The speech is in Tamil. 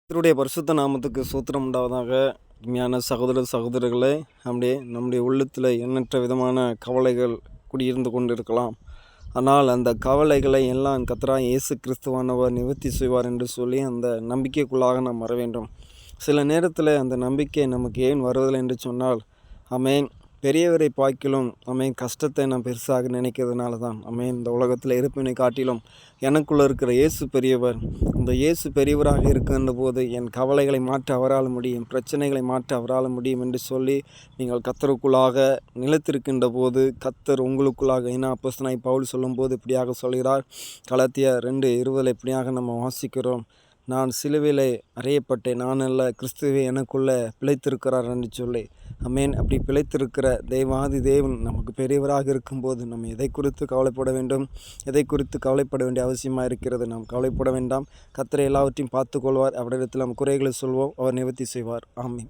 கர்த்தருடைய பரிசுத்த நாமத்துக்கு சூத்திரம் உண்டாவதாக. உண்மையான சகோதர சகோதரர்களே, நம்முடைய உள்ளத்தில் எண்ணற்ற விதமான கவலைகள் குடியிருந்து கொண்டிருக்கலாம். ஆனால் அந்த கவலைகளை எல்லாம் கர்த்தராகிய இயேசு கிறிஸ்துவானவர் நிவர்த்தி செய்வார் என்று சொல்லி அந்த நம்பிக்கைக்குள்ளாக நாம் வர வேண்டும். சில நேரத்தில் அந்த நம்பிக்கை நமக்கு ஏன் வருவதில்லை என்று சொன்னால், ஆமென், பெரியவரை பார்க்கிலும் கஷ்டத்தை நான் பெருசாக நினைக்கிறதுனால தான். இந்த உலகத்தில் இருப்பினை காட்டிலும் எனக்குள்ளே இருக்கிற இயேசு பெரியவர். இந்த இயேசு பெரியவராக இருக்கின்ற போது என் கவலைகளை மாற்ற அவரால் முடியும், பிரச்சனைகளை மாற்ற அவரால் முடியும் என்று சொல்லி நீங்கள் கர்த்தருக்குள்ளாக நிலைத்திருக்கின்ற போது கர்த்தர் உங்களுக்குள்ளாக, ஏன்னா அப்போஸ்தலனாகிய பவுல் சொல்லும்போது இப்படியாக சொல்கிறார். கலாத்தியர் 2:20 இப்படியாக நம்ம வாசிக்கிறோம். நான் சிலுவையிலே அறையப்பட்டேன், நான் அல்ல, கிறிஸ்துவே எனக்குள்ளே பிழைத்திருக்கிறார் என்று சொல்லி. அப்படி பிழைத்திருக்கிற தேவாதி தேவன் நமக்கு பெரியவராக இருக்கும்போது நம்ம எதை குறித்து கவலைப்பட வேண்டும், எதை குறித்து கவலைப்பட வேண்டிய அவசியமாக இருக்கிறது? நாம் கவலைப்பட வேண்டாம். கர்த்தர் எல்லாவற்றையும் பார்த்து கொள்வார். அவரிடத்தில் நாம் குறைகளை சொல்வோம், அவர் நிவர்த்தி செய்வார். ஆமென்.